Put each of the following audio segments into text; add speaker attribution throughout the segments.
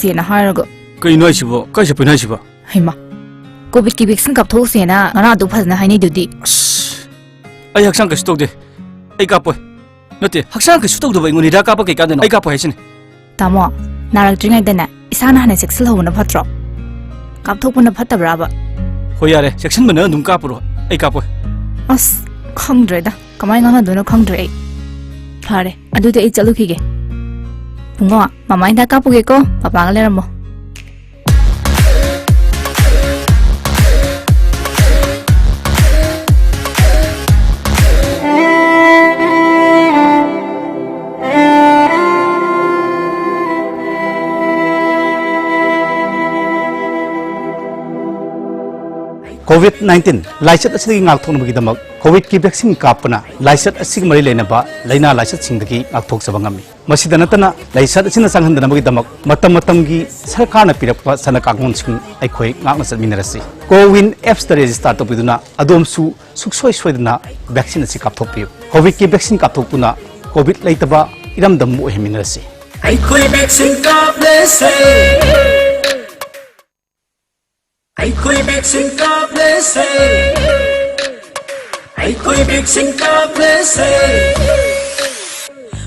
Speaker 1: Siena Harago.
Speaker 2: Kainoisibo, Kaisapinaisibo.
Speaker 1: Hima. COVID ki vaccine kap thok Siena, Nana do Pasna Hani Dudi.
Speaker 2: I have some stock de. I got boy. Not it. Haksan stock the way when you rack up a cake and I got poison.
Speaker 1: Tamo, Narak drink at the net. Isana and sexel on a patro. Kap thok on a patabraba.
Speaker 2: Hoyare, section Manum Capro. I got boy.
Speaker 1: Us, Kongdreda. Come on, do no Kongdre. Pare, I do the eats a lookige. Punga, Mamma in the Capugico, Papa Lermo.
Speaker 3: COVID-19 lysate असि ngakthok ngi damak COVID ki vaccine kapna lysate असि mari lena ba laina lysate singdagi ngakthok sabangami masida natana lysate asina sanghandana magi damak matam gi sarkar na pirakpa sana kakmon sing aikhoi ngakna satminarasi Cowin apps ta register to piduna adom su suksoi soidna vaccine asi kapthok pi COVID ki vaccine kapthok puna COVID laitaba iram dam mo heminarasi
Speaker 4: aikhoi vaccine kapne se I could be sing up, let's say. I could be sing up, let's say.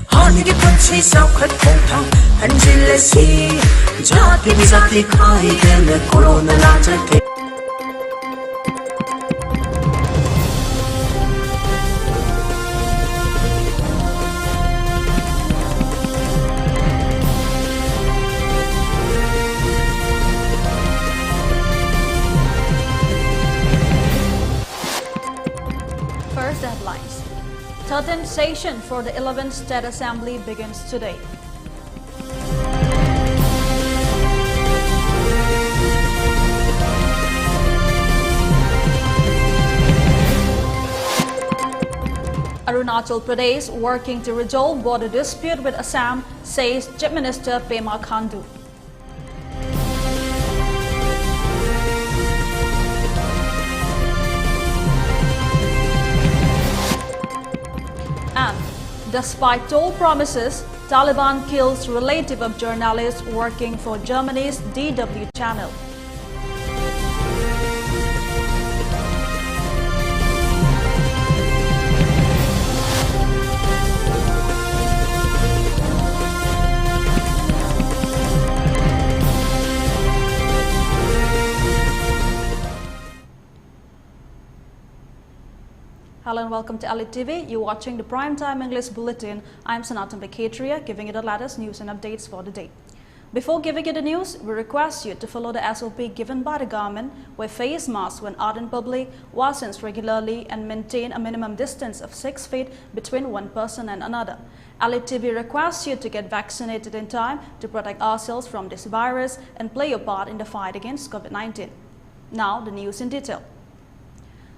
Speaker 4: Honey, the country so cut down, and jealousy. Jati bizati khai, and the corona lajate.
Speaker 5: Headlines. 13th session for the 11th State Assembly begins today. Arunachal Pradesh working to resolve border dispute with Assam, says Chief Minister Pema Khandu. And despite all promises, Taliban kills relative of journalist working for Germany's DW channel. Hello and welcome to ELITETV. You're watching the Primetime English Bulletin. I'm SANATOMBI giving you the latest news and updates for the day. Before giving you the news, we request you to follow the SOP given by the government, wear face masks when out in public, wash hands regularly, and maintain a minimum distance of 6 feet between one person and another. ELITETV requests you to get vaccinated in time to protect ourselves from this virus and play your part in the fight against COVID-19. Now, the news in detail.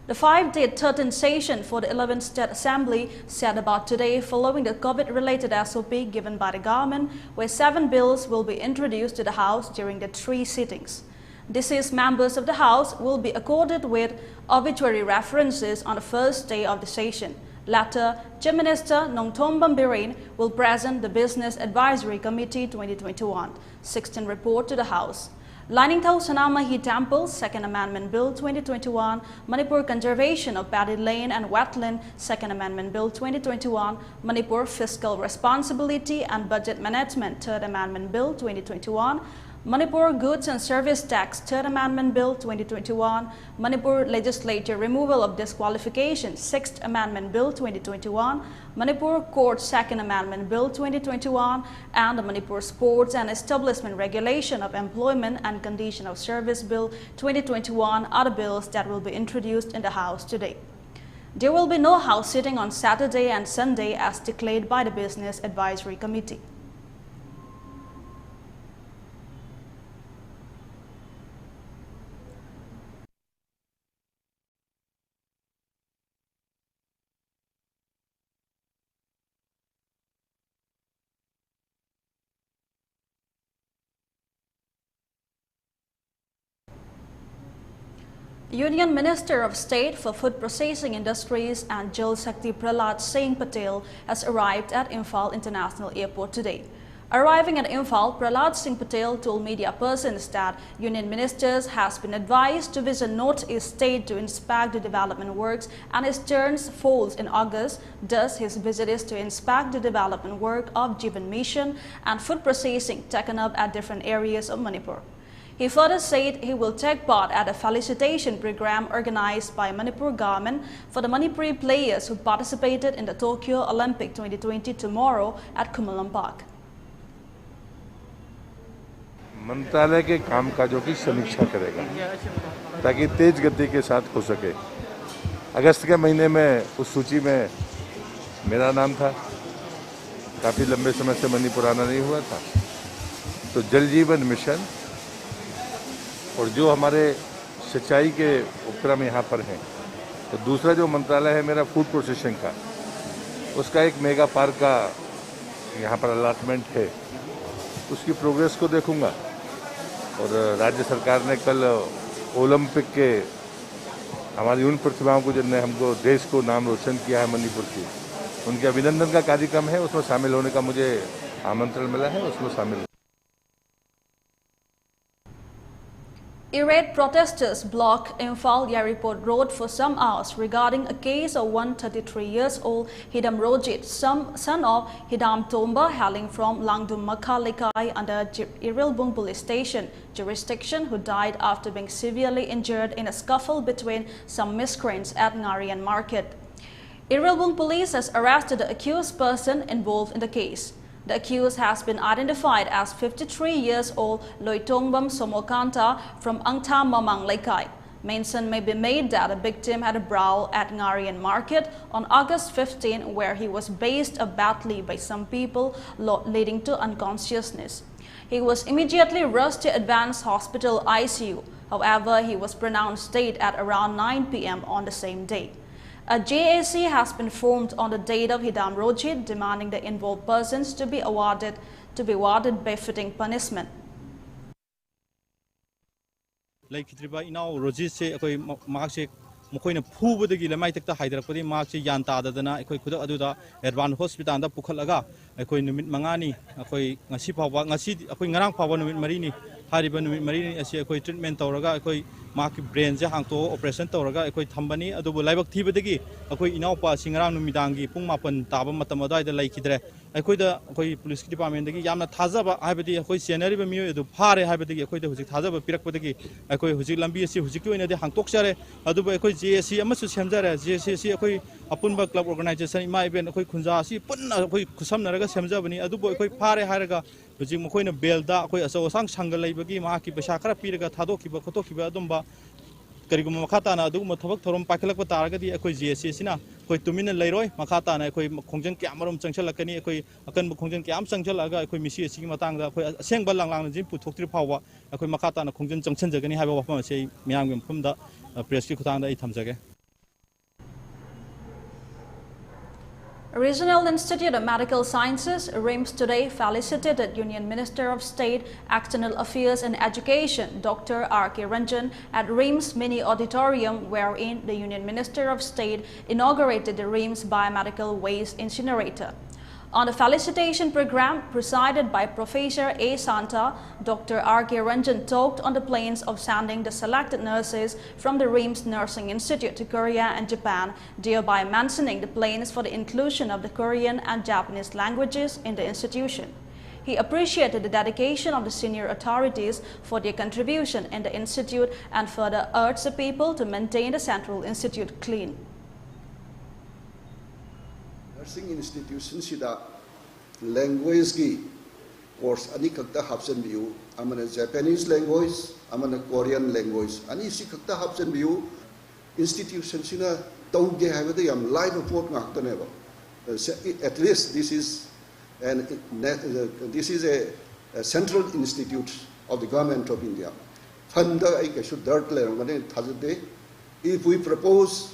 Speaker 5: The 5-day 13th session for the 11th State Assembly set about today following the COVID-related SOP given by the government, where 7 bills will be introduced to the House during the 3 sittings. Deceased members of the House will be accorded with obituary references on the first day of the session. Later, Chief Minister Enhancement will present the Business Advisory Committee 2021 16 report to the House. Lining Thau Sanamahi Temple, Second Amendment Bill 2021, Manipur Conservation of Paddy Lane and Wetland, Second Amendment Bill 2021, Manipur Fiscal Responsibility and Budget Management, Third Amendment Bill 2021, Manipur Goods and Service Tax, Third Amendment Bill 2021, Manipur Legislature Removal of Disqualification, Sixth Amendment Bill 2021, Manipur Court Second Amendment Bill 2021, and the Manipur Sports and Establishment Regulation of Employment and Condition of Service Bill 2021 are the bills that will be introduced in the House today. There will be no House sitting on Saturday and Sunday as declared by the Business Advisory Committee. Union Minister of State for Food Processing Industries and Jal Shakti Prahlad Singh Patel has arrived at Imphal International Airport today. Arriving at Imphal, Prahlad Singh Patel told media persons that Union Ministers has been advised to visit North-East State to inspect the development works, and his term falls in August. Thus, his visit is to inspect the development work of Jivan Mission and food processing taken up at different areas of Manipur. He further said he will take part at a felicitation program organized by Manipur government for the Manipuri players who participated in the Tokyo Olympic 2020 tomorrow at Kumulam Park.
Speaker 6: मंत्रालय के कामकाजों की समीक्षा करेगा ताकि तेज गति के साथ हो सके। अगस्त के महीने में उस सूची में मेरा नाम था, काफ़ी लंबे समय से मणिपुर आना नहीं हुआ था। तो जल जीवन मिशन और जो हमारे सिंचाई के उपक्रम यहाँ पर हैं, तो दूसरा जो मंत्रालय है मेरा फूड प्रोसेसिंग का, उसका एक मेगा पार्क का यहाँ पर अलॉटमेंट है, उसकी प्रोग्रेस को देखूंगा। और राज्य सरकार ने कल ओलंपिक के हमारी उन प्रतिभाओं को जिनने हमको देश को नाम रोशन किया है मणिपुर की, उनके अभिनंदन का कार्यक्रम है, उसमें शामिल होने का मुझे आमंत्रण मिला है, उसमें शामिल।
Speaker 5: Irate protesters blocked Imphal Yariport Road for some hours regarding a case of 133-year-old Hidam Rojit, son of Hidam Tomba, hailing from Langdum Makha Lekai under Irilbung police station jurisdiction, who died after being severely injured in a scuffle between some miscreants at Ngarian Market. Irilbung police has arrested the accused person involved in the case. The accused has been identified as 53-year-old Loitongbam Somokanta from Angta Mamang Lekai. Mention may be made that the victim had a brawl at Ngarian Market on August 15, where he was based badly by some people, leading to unconsciousness. He was immediately rushed to Advanced Hospital ICU. However, he was pronounced dead at around 9 p.m. on the same day. A JAC has been formed on the date of Hidam Rojit, demanding the involved persons to be awarded befitting punishment.
Speaker 7: Laikitriba inau Rojit se akoi mark se mokoina phubadagi lamai takta haidarakpadi mark se yan tadadana akoi khuda aduda Advanced Hospital da pukhalaga akoi numit mangani akoi ngasi phawa ngasi akoi ngarang phawa numit marini hariba numit marini asi akoi treatment tawraga akoi माकी brain से हांगतो operation तौरगा अखोई थंबनी अदुबो लाइबक थीबदगी अखोई इनाउपा सिंगरांग नुमिदांगी पुंग मापन ताबा मतम अदाइदा लाइखिद्रे अखोइदा अखोई police की department दगी यामना थाजाबा हाइबदी अखोई सेनरीबा मियो अदु फारे हाइबदगी अखोइदा हुजिक थाजाबा पिरकपदगी अखोई हुजिक लंबी असि हुजिक की ओइनादे हांगतोकसारे अदुबो अखोई जेएसी अमसु सेमजारे जेएसी अखोई अपुनबा क्लब ऑर्गेनाइजेशन इमा इवेंट अखोई खुंजा असि पुन्ना अखोई खुसमनरगा सेमजाबनी अदुबो अखोई फारे हारगा हुजिक मखोइना बेलदा अखोई असो सांग संगल लाइबगी माकी पैसा खरा पिरगा थादोखिबा खोतोखिबा अदुमबा करिगुम मखाताना अदुगुम थबक थरोम पाखलक तारगदी अखोई जीएससी सिना अखोई तुमिन लैरोय मखाताना अखोई खोंजन क्यामरम चंगसलकनी अखोई अकन खोंजन क्याम चंगसलगा अखोई मिसी एसी मतांगदा अखोई असेंगबा लांगलांग जिन पुथोक्त्रि फावबा अखोई मखाताना खोंजन चंगसनजगनी हाबा वफम से मियांग मफमदा प्रेस की खुतांगदा इ थमजगे।
Speaker 5: Regional Institute of Medical Sciences, RIMS, today felicitated Union Minister of State, External Affairs and Education, Dr. R.K. Ranjan, at RIMS Mini Auditorium, wherein the Union Minister of State inaugurated the RIMS Biomedical Waste Incinerator. On the felicitation program presided by Professor A. Santa, Dr. R.K. Ranjan talked on the plans of sending the selected nurses from the RIMS Nursing Institute to Korea and Japan, thereby mentioning the plans for the inclusion of the Korean and Japanese languages in the institution. He appreciated the dedication of the senior authorities for their contribution in the institute and further urged the people to maintain the Central Institute clean.
Speaker 8: Nursing institution sida language ki course ani kakta hapsen view amana Japanese language amana Korean language ani si kakta hapsen view institution sina tauge habada yam live report ngakta neba at least this is a central institute of the government of India funda ai ka should dirt le mane thazde if we propose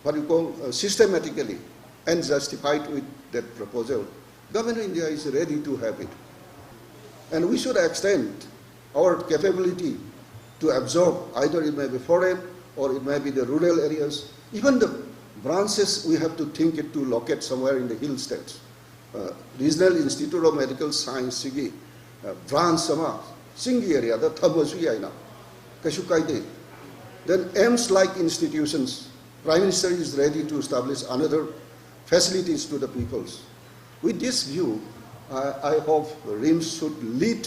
Speaker 8: what you call systematically and justified with that proposal, Government of India is ready to have it. And we should extend our capability to absorb, either it may be foreign or it may be the rural areas. Even the branches, we have to think it to locate somewhere in the hill states. Regional Institute of Medical Science sigi branch sama singi area da thabasu yaina kashu kaide. Then AIMS-like institutions, Prime Minister is ready to establish another facilities to the peoples. With this view, I hope RIMS should lead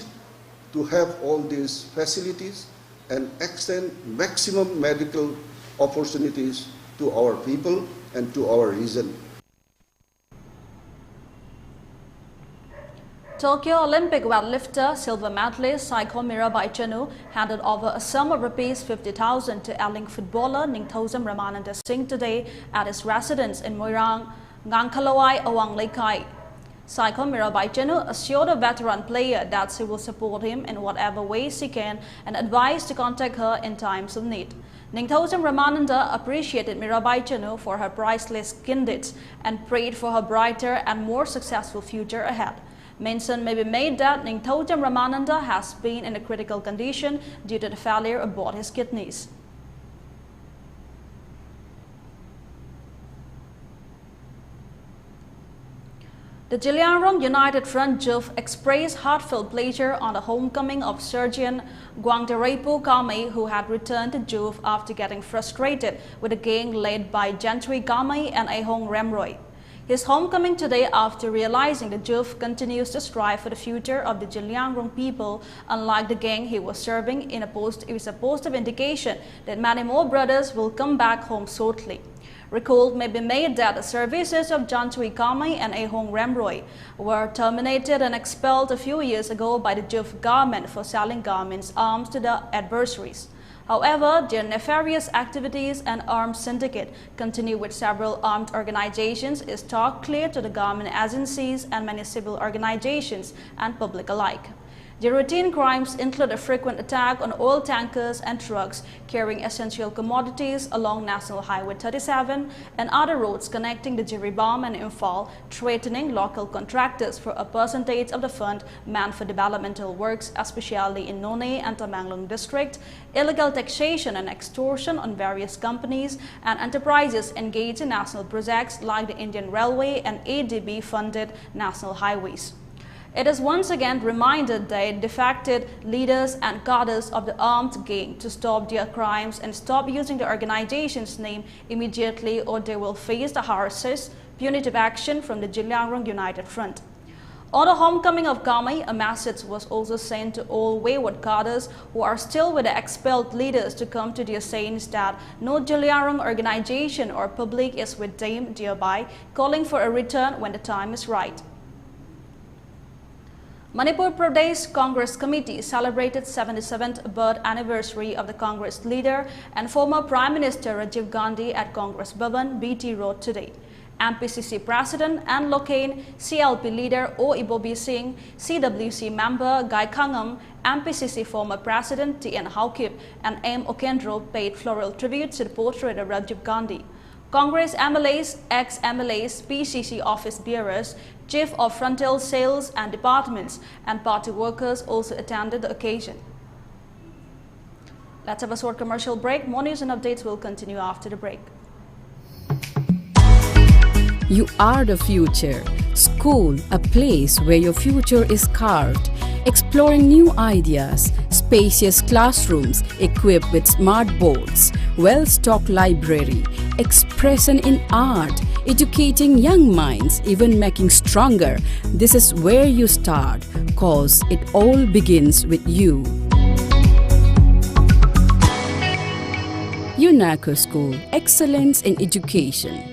Speaker 8: to have all these facilities and extend maximum medical opportunities to our people and to our region.
Speaker 5: Tokyo Olympic weightlifter, silver medalist Saiko Mirabai Chanu handed over a sum of rupees 50,000 to ailing footballer Ningthosam Ramananda Singh today at his residence in Moirang, Ngangkalawai, Awang Lekai. Saiko Mirabai Chanu assured a veteran player that she will support him in whatever ways she can and advised to contact her in times of need. Ningthosam Ramananda appreciated Mirabai Chanu for her priceless kin deeds and prayed for her brighter and more successful future ahead. Mention may be made that Ningthosam Ramananda has been in a critical condition due to the failure of both his kidneys. The Jiliangrong United Front JUF expressed heartfelt pleasure on the homecoming of surgeon Gwangdarepu Kamei, who had returned to JUF after getting frustrated with a gang led by Gentry Kamei and Ahong Remroy. His homecoming today after realizing the JUF continues to strive for the future of the Jiliangrong people, unlike the gang he was serving, it was a positive indication that many more brothers will come back home shortly. Recall may be made that the services of Gentry Kamei and Ahong Remroy were terminated and expelled a few years ago by the JUF government for selling government's arms to the adversaries. However, their nefarious activities and armed syndicate continue with several armed organizations is talk clear to the government agencies and many civil organizations and public alike. The routine crimes include a frequent attack on oil tankers and trucks carrying essential commodities along National Highway 37 and other roads connecting the Jiribam and Imphal, threatening local contractors for a percentage of the fund meant for developmental works, especially in None and Tamanglong district, illegal taxation and extortion on various companies and enterprises engaged in national projects like the Indian Railway and ADB-funded national highways. It is once again reminded that defected leaders and cadres of the armed gang to stop their crimes and stop using the organization's name immediately, or they will face the harshest punitive action from the Jiliangrong United Front. On the homecoming of Kamei, a message was also sent to all wayward cadres who are still with the expelled leaders to come to their sayings that no Jiliangrong organization or public is with them, thereby calling for a return when the time is right. Manipur Pradesh Congress Committee celebrated 77th birth anniversary of the Congress leader and former Prime Minister Rajiv Gandhi at Congress Bhavan, BT Road today. MPCC President Ann Locaine, CLP leader O. Ibobi Singh, CWC member Gai Khangam, MPCC former President T.N. Haukip and M. Okendro paid floral tribute to the portrait of Rajiv Gandhi. Congress MLAs, ex-MLAs, PCC office bearers, chief of frontal sales and departments, and party workers also attended the occasion. Let's have a short commercial break. More news and updates will continue after the break.
Speaker 9: You are the future. School, a place where your future is carved. Exploring new ideas, spacious classrooms equipped with smart boards, well-stocked library, expression in art, educating young minds, even making stronger. This is where you start, cause it all begins with you. UNACO School, excellence in education.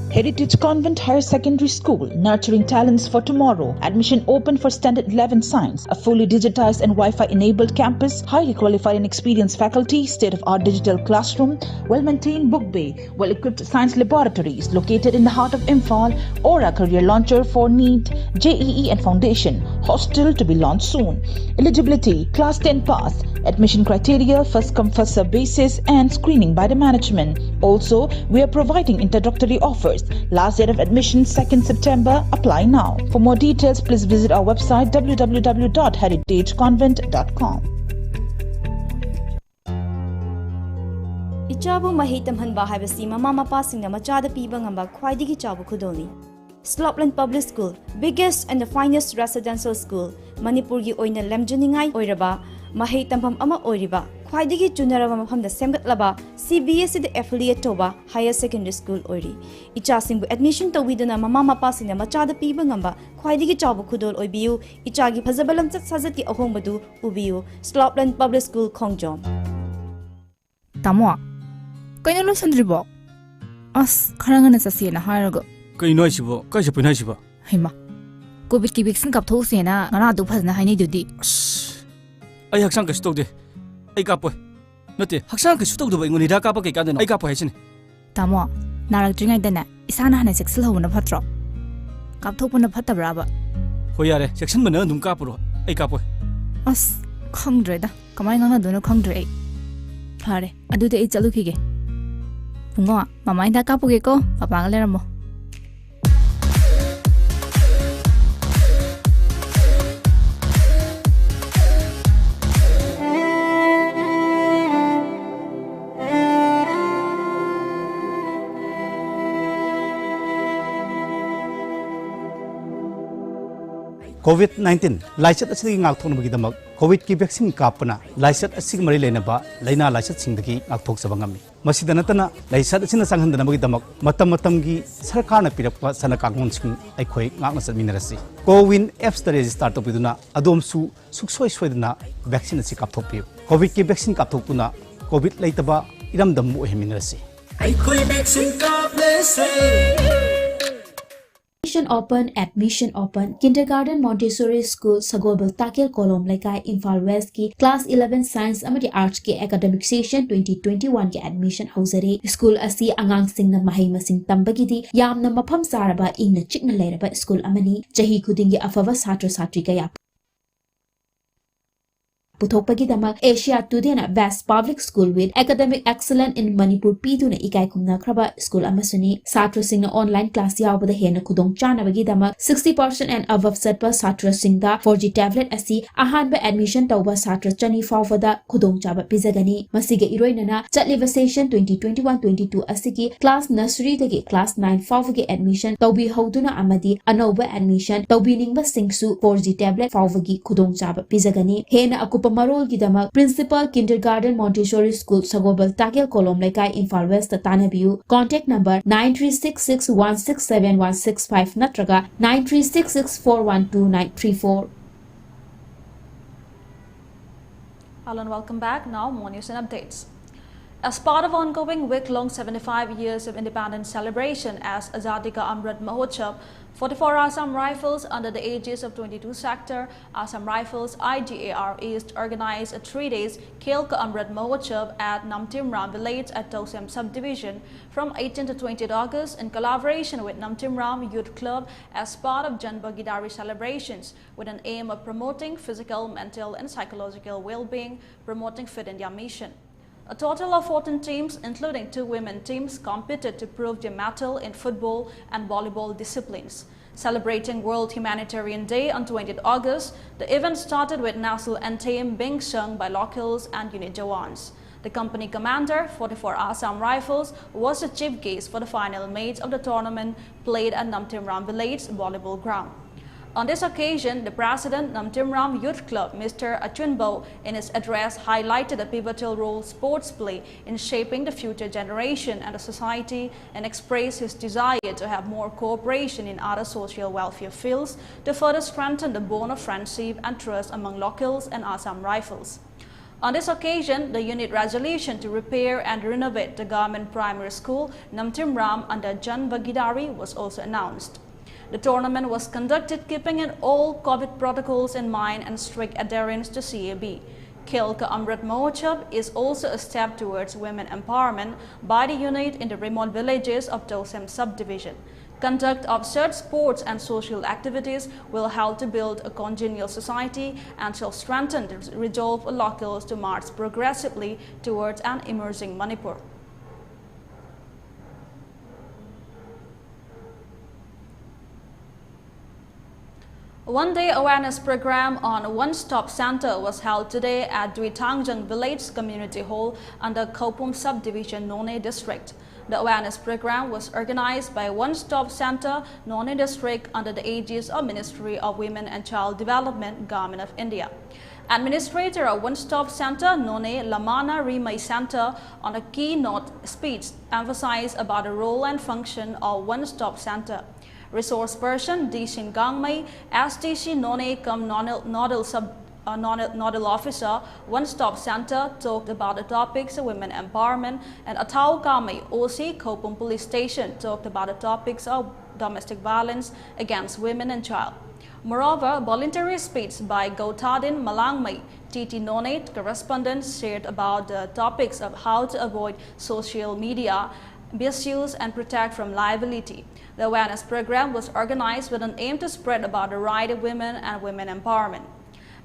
Speaker 10: Heritage Convent Higher Secondary School, nurturing talents for tomorrow. Admission open for Standard 11 Science. A fully digitized and Wi-Fi enabled campus, highly qualified and experienced faculty, state-of-art digital classroom, well-maintained book bay, well-equipped science laboratories, located in the heart of Imphal, Aura career launcher for NEET, JEE and Foundation. Hostel to be launched soon. Eligibility, Class 10 pass. Admission criteria, first come first serve basis and screening by the management. Also, we are providing introductory offers. Last date of admission 2nd September. Apply now. For more details, please visit our website www.heritageconvent.com.
Speaker 11: Ichabu mahi tamhanba haibasi mama mapa singna machada piba ngamba khwaidigi chabu khudoni. Slopland Public School, biggest and the finest residential school, Manipur gi oina lemjuningai oiraba, mahei tampam ama oiriba, khwaidigi junaraba mafamda semgatlaba, CBSE the affiliate toba higher secondary school oiri. Ichasingbu admission tawiduna mama mapa sina machada piba ngamba, khwaidigi chabu khudol oibiu, ichagi phazabalam chat sajati ahongbadu ubiu, Slopland Public School Khongjom.
Speaker 1: Tamo, kaino lo sandribo? As kharangana sasina harago.
Speaker 2: Kay noy sibo, kay sa pinay sibo.
Speaker 1: Hima. COVID ki vaccine kaptho sena ngana du phazna haini dudi.
Speaker 2: Ay haksang ka stog de. Ay kapoy. Nati, haksang ka stog do ba inguni da kapa kay kadano. Ay kapoy hasin.
Speaker 1: Tamo, narak dringai dana isana hana sexual hona phatro. Kaptho puna phatabra ba.
Speaker 2: Hoyare, section mana dum kapuro. Ay kapoy.
Speaker 1: As khangdre da. Kamai ngana dono khangdre. Phare, adu de chalu khige. Pungo, mamai da kapuge ko, papa galeramo.
Speaker 3: COVID-19 lysate असि ngaktoknabagi damak COVID ki vaccine kapna lysate असि mari leinaba laina lysate singdagi ngakthokjaba ngami masida natana lysate asina sanghandanabagi damak matam matamgi sarkarna pirakpa sana kangon sing aikhoi ngakna satminarasi Cowin apps ta register topiduna adomsu suksoi soidana vaccine asi kapthokpiu COVID ki vaccine kapthokuna COVID leitaba iramdam mu heminarasi
Speaker 4: Aikoi vaccine kaplese
Speaker 12: Admission open Kindergarten Montessori School Sagobal Takil Kolom Laikai Imphal West ki Class 11 Science amadi Arts ki Academic Session 2021 ki admission hausare School asi angang singna mahai masing tambagidi yamna mafam saraba ingna chikna leiraba school amani jahi khudingi afava satra satri kaya Puthokpagi damak Asia Today na Best Public School with Academic Excellence in Manipur P2 na ikai kumna kraba school amasuni satra singna online class yawbada hena kudong chanabagi damak 60% and above satpa satra singda 4G tablet asi ahanba admission tawba satra chani fawada kudong chaba pizagani masiga iroinana chatliva session 2021-22 asigi class nursery dagi class 9 fawagi admission tawbi hoduna amadi anoba admission tawbi ningba singsu 4G tablet fawagi kudong chaba pizagani hena akupa Marol Gidamak, Principal Kindergarten Montessori School, Sagobal Takil Kolom Laikai Imphal West Tanabiu, contact number 9366167165 Natraga 9366412934.
Speaker 5: Hello and welcome back. Now more news and updates. As part of ongoing week-long 75 years of independence celebration as Azadi Ka Amrit Mahotsav, 44 Assam Rifles under the aegis of 22 Sector Assam Rifles IGAR East organized a 3-day Khel Ka Amrit Mahotsav at Namtimram village at Tosem subdivision from 18 to 20 August in collaboration with Namtimram Youth Club as part of Jan Bhagidari celebrations with an aim of promoting physical, mental and psychological well-being, promoting Fit India mission. A total of 14 teams, including 2 women teams, competed to prove their mettle in football and volleyball disciplines. Celebrating World Humanitarian Day on 20th August, the event started with national anthem being sung by locals and unit Jawans. The company commander, 44 Assam Rifles, was the chief guest for the final match of the tournament played at Namtimram Village volleyball ground. On this occasion, the president Namtimram Youth Club, Mr. Achunbo, in his address highlighted the pivotal role sports play in shaping the future generation and the society and expressed his desire to have more cooperation in other social welfare fields to further strengthen the bond of friendship and trust among locals and Assam Rifles. On this occasion, the unit resolution to repair and renovate the government primary school Namtimram under Jan Bhagidari was also announced. The tournament was conducted keeping in all COVID protocols in mind and strict adherence to CAB. Khel Ka Amrit Mahotsav is also a step towards women empowerment by the unit in the remote villages of Tosem subdivision. Conduct of such sports and social activities will help to build a congenial society and shall strengthen the resolve of locals to march progressively towards an emerging Manipur. A one-day awareness program on a one-stop center was held today at Duitangjang Village Community Hall under Kopum Subdivision, None District. The awareness program was organized by One Stop Center, Noni District, under the aegis of Ministry of Women and Child Development, Government of India. Administrator of One Stop Center, Noni Lamana Rimai Center, on a keynote speech, emphasized about the role and function of One Stop Center. Resource person Dishin Gangmai, STC Noni Kam Nodal Officer, One Stop Center, talked about the topics of women empowerment, and Atau Kamai, OC Kopum Police Station, talked about the topics of domestic violence against women and child. Moreover, voluntary speech by Gautadin Malangmai, TT Nonate correspondent, shared about the topics of how to avoid social media misuse and protect from liability. The awareness program was organized with an aim to spread about the right of women and women empowerment.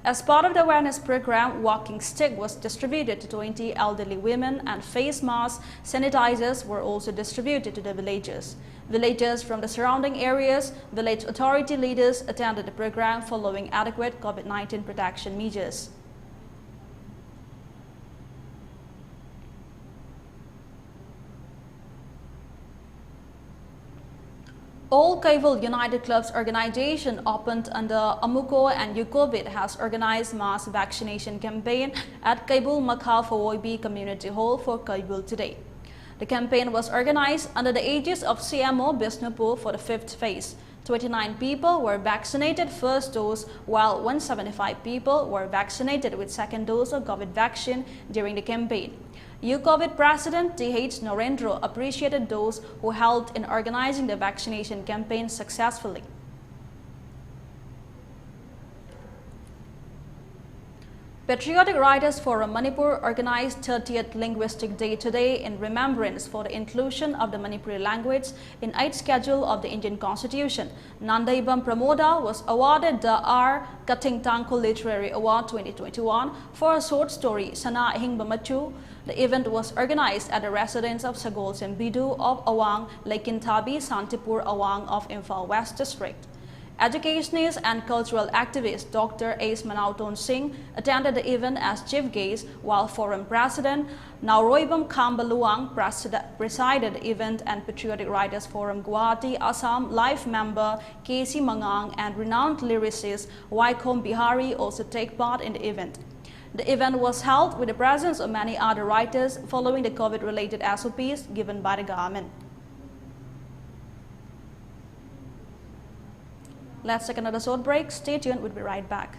Speaker 5: As part of the awareness program, walking stick was distributed to 20 elderly women, and face masks, sanitizers were also distributed to the villagers. Villagers from the surrounding areas, village authority leaders attended the program following adequate COVID-19 protection measures. All Kaival United Clubs organization opened under Amuko and Yukovit has organized mass vaccination campaign at Kaibul Makhal Fawoibi Community Hall for Kaibul today. The campaign was organized under the aegis of CMO Bisnupur for the 5th phase. 29 people were vaccinated first dose, while 175 people were vaccinated with second dose of COVID vaccine during the campaign. UCOVID President TH Narendra appreciated those who helped in organizing the vaccination campaign successfully. Patriotic Writers Forum Manipur organized 30th Linguistic Day today in remembrance for the inclusion of the Manipuri language in 8th schedule of the Indian Constitution. Nandaibam Pramoda was awarded the R. Katingtangko Literary Award 2021 for a short story, Sana Hingba Machu. The event was organized at the residence of Sagol Sembidu of Awang, Laikintabi, Santipur, Awang of Imphal West District. Educationist and cultural activist Dr. Ace Manauton Singh attended the event as chief guest, while Forum President Nauroibam Kambaluang presided the event, and Patriotic Writers Forum Guwahati Assam life member K.C. Mangang and renowned lyricist Waikom Bihari also take part in the event. The event was held with the presence of many other writers following the COVID-related SOPs given by the government. Let's take another short break. Stay tuned, we'll be right back.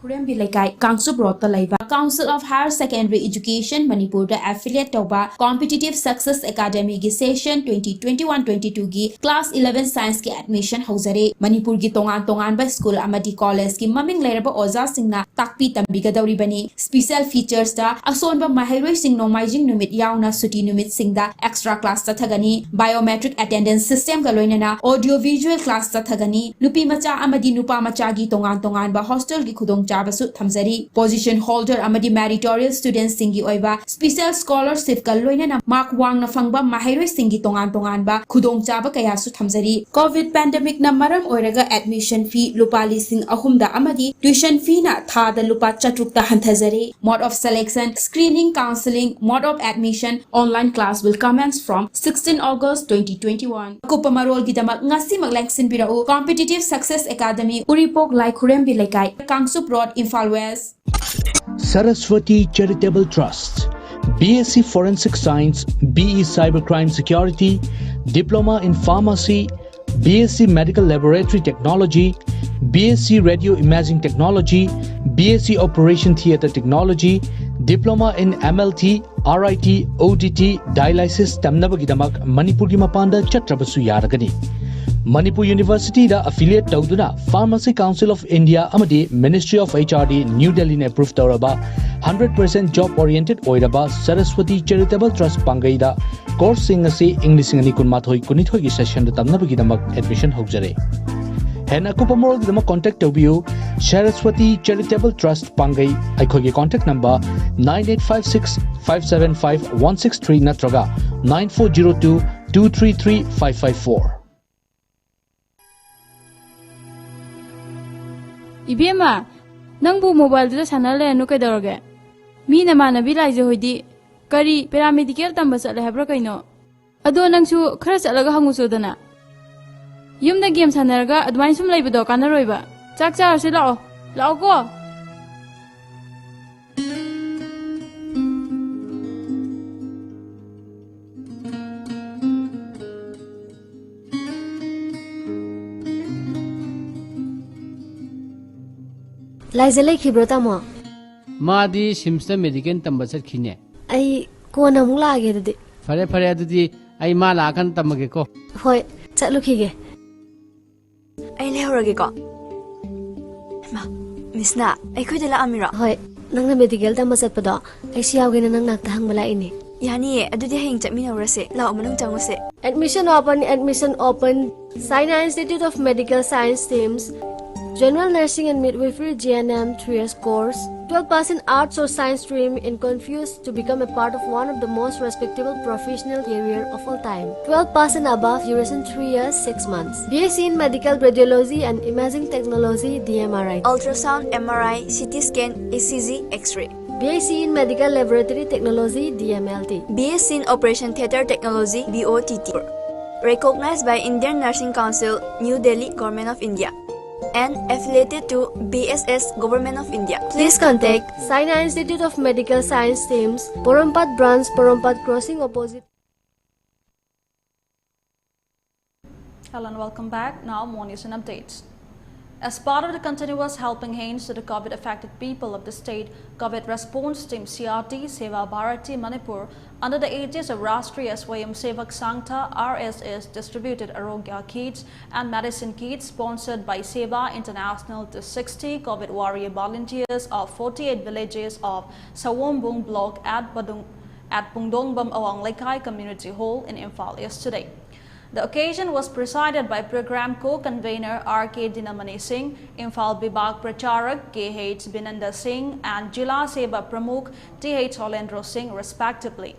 Speaker 12: Kurembi Laikai, Council brought the Laiva Council of Higher Secondary Education Manipur the affiliate Toba Competitive Success Academy gi session 2021-22 gi Class 11 Science ki admission hauzare. Manipur gi tongan ba school amadi college ki maming leraba oza singna takpi tambiga dauri bani. Special features da ason ba mahairoi sing nomaijing numit yauna suti numit singda extra class ta thagani. Biometric attendance system ga loinana audio visual class ta thagani. Nupi macha amadi nupa macha gi tongan ba hostel gi khudong Jabasu Thamzari. Position holder amadi meritorious students singi oiba special scholarship ka loinana mark wang na fangba mahairoi singi tongan ba khudong jaba kaya su thamzari. COVID pandemic na maram oiraga admission fee lupa lising ahumda amadi tuition fee na thada lupa chatrukta hanthazari. Mode of selection, screening, counseling, mode of admission, online class will commence from 16 August 2021. Kupamarol gidamak ngasi maglengsin birao Competitive Success Academy Uripok Lai Kurembi Laikai Kangsup Road Imphal West.
Speaker 13: Saraswati Charitable Trust, BSc Forensic Science, BE Cybercrime Security, Diploma in Pharmacy, BSc Medical Laboratory Technology, BSc Radio Imaging Technology, BSc Operation Theatre Technology, Diploma in MLT, RIT, ODT, Dialysis Tamnabagidamak, Manipuri Mapanda Chatrabasu Yaragani. Manipur University da affiliate tawduna Pharmacy Council of India amadi Ministry of HRD New Delhi ne approved tawraba 100% job oriented oiraba Saraswati Charitable Trust pangai da course sing asi English ngani kunmathoi kunithoi gi session da tamnabagi damak admission hojare. Hena kupamol dama contact tawbiu Saraswati Charitable Trust pangai aikhogi contact number 9856575163 natraga 9402233554.
Speaker 14: Ibema, nangbu mobile da sanale anu kai dorge. Mi na manabi laije hoidi Kari paramedical tamba chatle habra kaino. Ado nangsu khara chalaga hangu sodana. Yumda game sanaraga adwain sum laibado kanaroiba. Chak charase lao. Lao ko.
Speaker 15: Laizalai khibro tamo.
Speaker 16: Madi simsta medical tamba chat khine.
Speaker 15: Ai kona mula age dadi.
Speaker 16: Fare fare adudi ai ma la kan tamage ko.
Speaker 15: Hoi chatlu khige.
Speaker 17: Ai lehorage ko. Ma misna ai khoi dela amira.
Speaker 15: Hoi nangna medical tamba chat pada ai siyaw ge nang nak tahang mala ini.
Speaker 17: Yani adudi heng chatmi nawrase law manung changose.
Speaker 15: Admission open. Sina Institute of Medical Science teams. General Nursing and Midwifery GNM 3 years course. 12% arts or science stream in confused to become a part of one of the most respectable professional career of all time. 12% above duration 3 years 6 months. BSc in Medical Radiology and Imaging Technology DMRI.
Speaker 17: Ultrasound, MRI, CT scan, ECG, X-ray.
Speaker 15: BSc in Medical Laboratory Technology DMLT.
Speaker 17: BSc in Operation Theatre Technology BOTT. Recognized by Indian Nursing Council, New Delhi, Government of India. And affiliated to BSS Government of India.
Speaker 15: Please contact Sina Institute of Medical Science teams, Porompat branch, Porompat crossing opposite.
Speaker 5: Hello and welcome back. Now more news and updates. As part of the continuous helping hands to the COVID-affected people of the state, COVID response team CRT Seva Bharati Manipur, under the aegis of Rashtriya Swayam Sevak Sangha RSS, distributed Arogya kits and medicine kits sponsored by Seva International to 60 COVID warrior volunteers of 48 villages of Sawombung block at Pungdongbam Awang Lekai Community Hall in Imphal yesterday. The occasion was presided by Program Co-Convener R.K. Dinamani Singh, Imphal Bibag Pracharak K.H. Binanda Singh and Jila Seva Pramukh T.H. Holendro Singh respectively.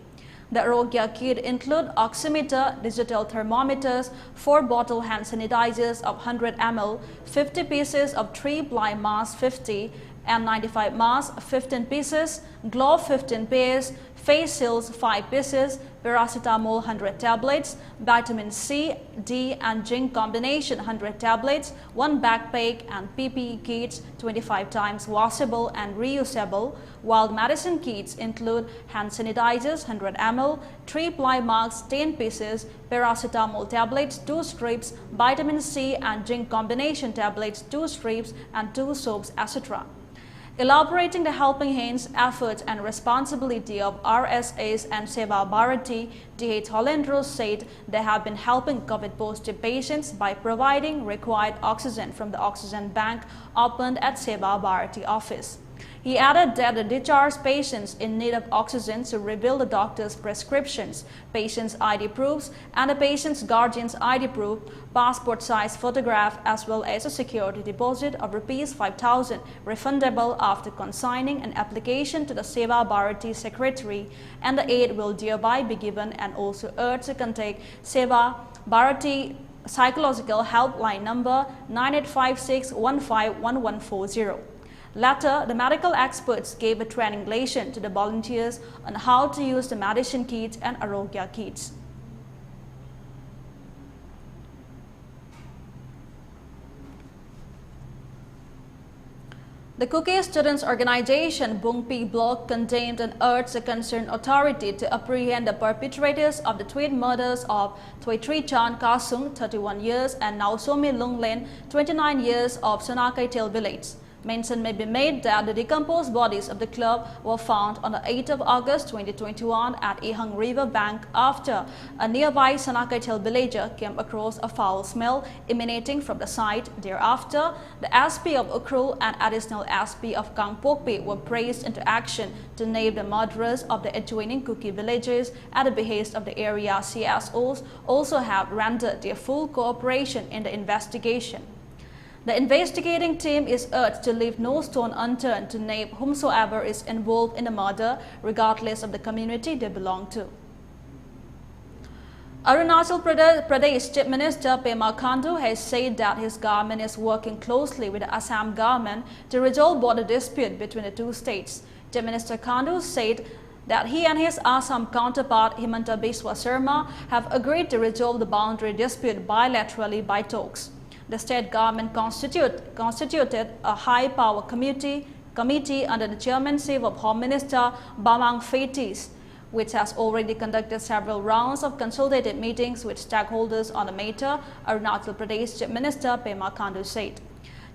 Speaker 5: The Arogya kit include oximeter, digital thermometers, 4 bottle hand sanitizers of 100 ml, 50 pieces of 3-ply mask 50, N95 mask 15 pieces, glove 15 pairs, face shields 5 pieces, paracetamol 100 tablets, vitamin C, D and zinc combination 100 tablets, 1 backpack and PPE kits 25 times washable and reusable, while medicine kits include hand sanitizers 100 ml, 3-ply masks 10 pieces, paracetamol tablets 2 strips, vitamin C and zinc combination tablets 2 strips and 2 soaps, etc. Elaborating the helping hands, efforts and responsibility of RSAs and Seva Bharati, D.H. Holendro said they have been helping COVID-positive patients by providing required oxygen from the oxygen bank opened at Seva Bharati office. He added that the discharged patients in need of oxygen should reveal the doctor's prescriptions, patient's ID proofs, and the patient's guardian's ID proof, passport size photograph, as well as a security deposit of Rs 5,000 refundable after consigning an application to the Seva Bharati secretary, and the aid will thereby be given, and also urged to contact Seva Bharati psychological helpline number 9856151140. Later, the medical experts gave a training lesson to the volunteers on how to use the medicine kits and Arogya kits. The Kuki Students Organization Bungpi block condemned and urged the concerned authority to apprehend the perpetrators of the twin murders of Thwetri Chan Kasung, 31 years, and Nausomi Lunglen, 29 years, of Sonakai Tel village. Mention may be made that the decomposed bodies of the club were found on the 8th of August 2021 at Ihang River bank after a nearby Sanakatel villager came across a foul smell emanating from the site. Thereafter, the SP of Ukrul and additional SP of Kangpokpi were praised into action to name the murderers of the adjoining Kuki villages at the behest of the area. CSOs also have rendered their full cooperation in the investigation. The investigating team is urged to leave no stone unturned to name whomsoever is involved in the murder, regardless of the community they belong to. Arunachal Pradesh Chief Minister Pema Khandu has said that his government is working closely with the Assam government to resolve border dispute between the two states. Chief Minister Khandu said that he and his Assam counterpart Himanta Biswa Sarma have agreed to resolve the boundary dispute bilaterally by talks. The state government constituted a high-power committee under the chairmanship of Home Minister Bamang Fetis, which has already conducted several rounds of consultative meetings with stakeholders on the matter, Arunachal Pradesh Chief Minister Pema Khandu said.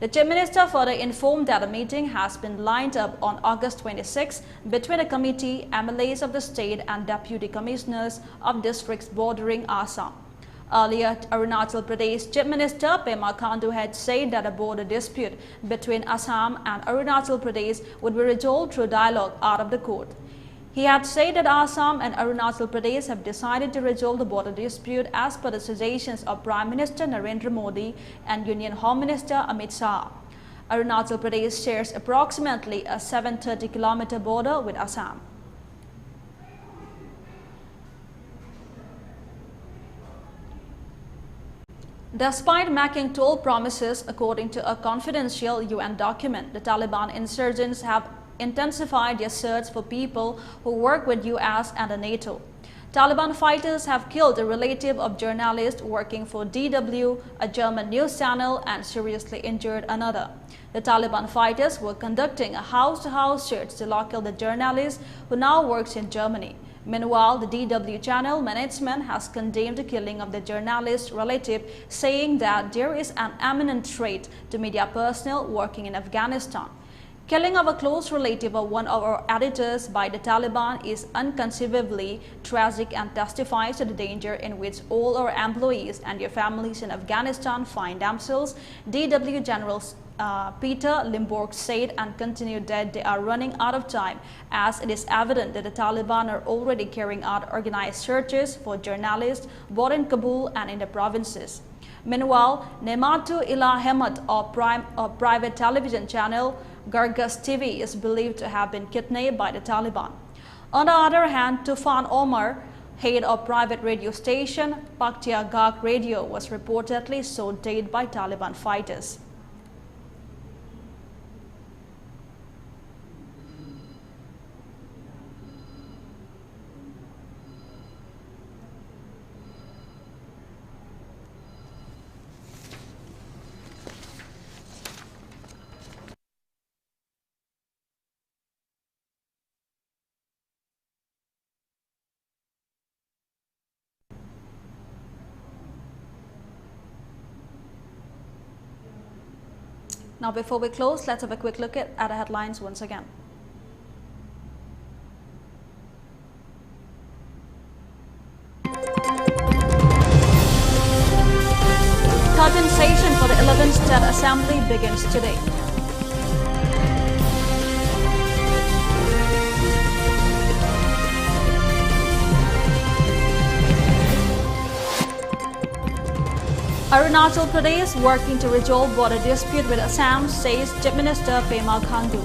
Speaker 5: The Chief Minister further informed that a meeting has been lined up on August 26 between the committee, MLAs of the state and deputy commissioners of districts bordering Assam. Earlier, Arunachal Pradesh Chief Minister Pema Khandu had said that a border dispute between Assam and Arunachal Pradesh would be resolved through dialogue out of the court. He had said that Assam and Arunachal Pradesh have decided to resolve the border dispute as per the suggestions of Prime Minister Narendra Modi and Union Home Minister Amit Shah. Arunachal Pradesh shares approximately a 730-kilometer border with Assam. Despite making told promises, according to a confidential UN document, the Taliban insurgents have intensified their search for people who work with US and the NATO. Taliban fighters have killed a relative of journalist working for DW, a German news channel, and seriously injured another. The Taliban fighters were conducting a house-to-house search to locate the journalist who now works in Germany. Meanwhile, the DW channel management has condemned the killing of the journalist's relative, saying that there is an imminent threat to media personnel working in Afghanistan. Killing of a close relative of one of our editors by the Taliban is inconceivably tragic and testifies to the danger in which all our employees and their families in Afghanistan find themselves, DW General Peter Limburg said, and continued that they are running out of time, as it is evident that the Taliban are already carrying out organized searches for journalists both in Kabul and in the provinces. Meanwhile, Nematu Ilah Hemad, a private television channel, Gargas TV, is believed to have been kidnapped by the Taliban. On the other hand, Tufan Omar, head of private radio station Paktia Gag Radio, was reportedly shot dead by Taliban fighters. Now, before we close, let's have a quick look at the headlines once again. Compensation for the 11th State Assembly begins today. Arunachal Pradesh working to resolve border dispute with Assam, says Chief Minister Pema Khandu.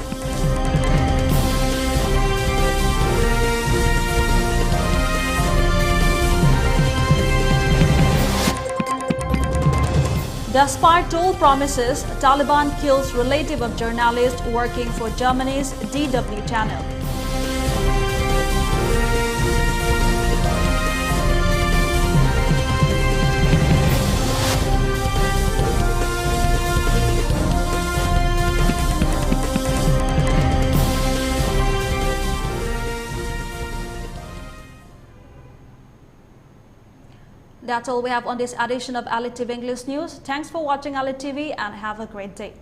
Speaker 5: Despite told promises, Taliban kills relative of journalist working for Germany's DW channel. That's all we have on this edition of ELITETV English News. Thanks for watching ELITETV and have a great day.